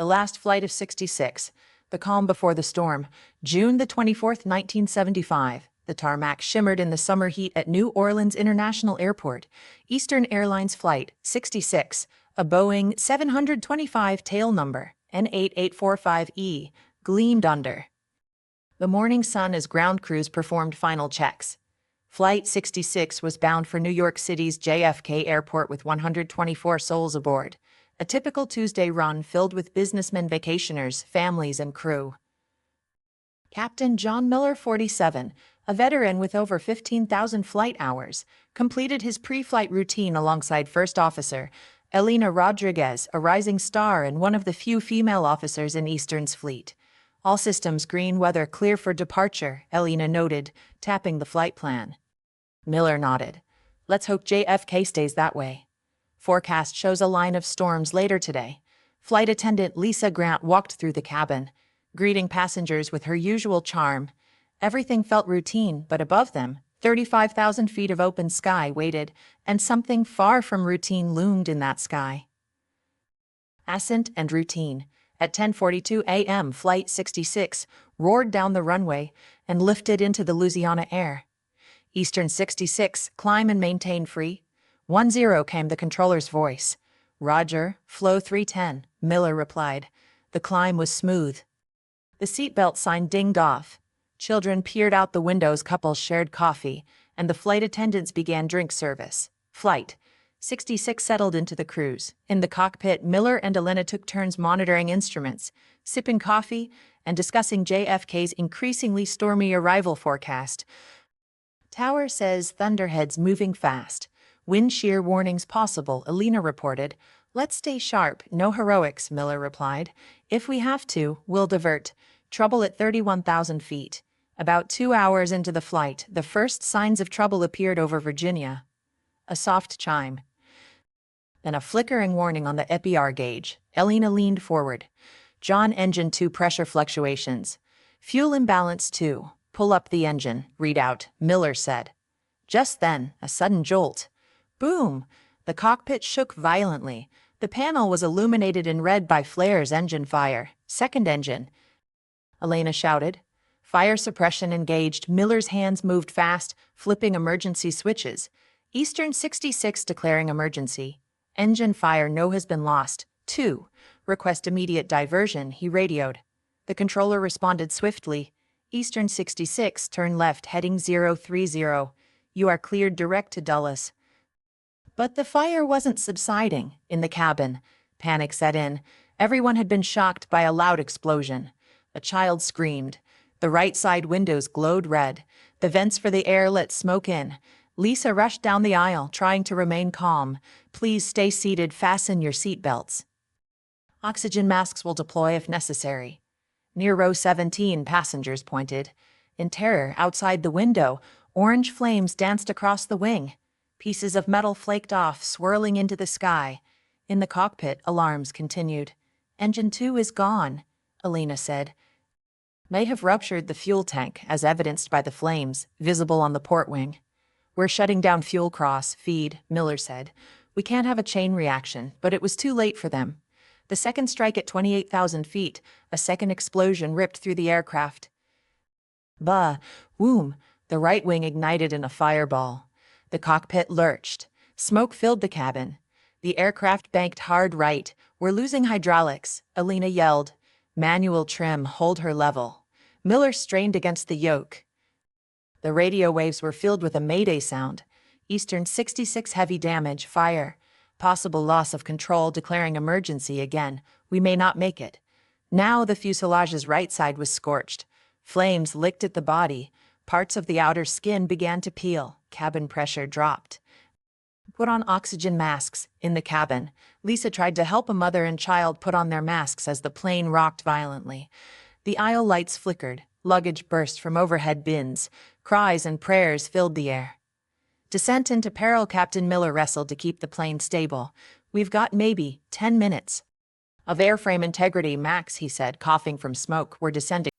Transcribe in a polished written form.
The Last Flight of 66. The Calm Before the Storm. June the 24th, 1975. The tarmac shimmered in the summer heat at New Orleans International Airport. Eastern Airlines Flight 66, a Boeing 725 tail number, N8845E, gleamed under the morning sun as ground crews performed final checks. Flight 66 was bound for New York City's JFK Airport with 124 souls aboard. A typical Tuesday run filled with businessmen, vacationers, families, and crew. Captain John Miller, 47, a veteran with over 15,000 flight hours, completed his pre-flight routine alongside First Officer Elena Rodriguez, a rising star and one of the few female officers in Eastern's fleet. All systems green, weather clear for departure, Elena noted, tapping the flight plan. Miller nodded. Let's hope JFK stays that way. Forecast shows a line of storms later today. Flight attendant Lisa Grant walked through the cabin, greeting passengers with her usual charm. Everything felt routine, but above them, 35,000 feet of open sky waited, and something far from routine loomed in that sky. Ascent and routine. At 10:42 a.m., Flight 66 roared down the runway and lifted into the Louisiana air. Eastern 66, climb and maintain free. 10 came the controller's voice. Roger, flow 310, Miller replied. The climb was smooth. The seatbelt sign dinged off. Children peered out the windows, couples shared coffee, and the flight attendants began drink service. Flight 66 settled into the cruise. In the cockpit, Miller and Elena took turns monitoring instruments, sipping coffee, and discussing JFK's increasingly stormy arrival forecast. Tower says thunderheads moving fast. Wind shear warnings possible, Elena reported. Let's stay sharp, no heroics, Miller replied. If we have to, we'll divert. Trouble at 31,000 feet. About 2 hours into the flight, the first signs of trouble appeared over Virginia. A soft chime. Then a flickering warning on the EPR gauge. Elena leaned forward. John, engine 2 pressure fluctuations. Fuel imbalance 2. Pull up the engine, readout, Miller said. Just then, a sudden jolt. Boom! The cockpit shook violently. The panel was illuminated in red by flares. Engine fire. Second engine. Elena shouted. Fire suppression engaged. Miller's hands moved fast, flipping emergency switches. Eastern 66 declaring emergency. Engine fire, no has been lost. 2. Request immediate diversion, he radioed. The controller responded swiftly. Eastern 66, turn left, heading 030. You are cleared direct to Dulles. But the fire wasn't subsiding. In the cabin, panic set in. Everyone had been shocked by a loud explosion. A child screamed. The right side windows glowed red. The vents for the air let smoke in. Lisa rushed down the aisle, trying to remain calm. Please stay seated, fasten your seatbelts. Oxygen masks will deploy if necessary. Near row 17, passengers pointed. In terror, outside the window, orange flames danced across the wing. Pieces of metal flaked off, swirling into the sky. In the cockpit, alarms continued. Engine 2 is gone, Elena said. May have ruptured the fuel tank, as evidenced by the flames, visible on the port wing. We're shutting down fuel cross, feed, Miller said. We can't have a chain reaction, but it was too late for them. The second strike at 28,000 feet, a second explosion ripped through the aircraft. Bah! Whoom! The right wing ignited in a fireball. The cockpit lurched. Smoke filled the cabin. The aircraft banked hard right. We're losing hydraulics, Elena yelled. Manual trim, hold her level. Miller strained against the yoke. The radio waves were filled with a mayday sound. Eastern 66 heavy damage, fire. Possible loss of control, declaring emergency again. We may not make it. Now the fuselage's right side was scorched. Flames licked at the body. Parts of the outer skin began to peel. Cabin pressure dropped. Put on oxygen masks. In the cabin, Lisa tried to help a mother and child put on their masks as the plane rocked violently. The aisle lights flickered. Luggage burst from overhead bins. Cries and prayers filled the air. Descent into peril, Captain Miller wrestled to keep the plane stable. We've got maybe 10 minutes. Of airframe integrity, Max, he said, coughing from smoke. We're descending.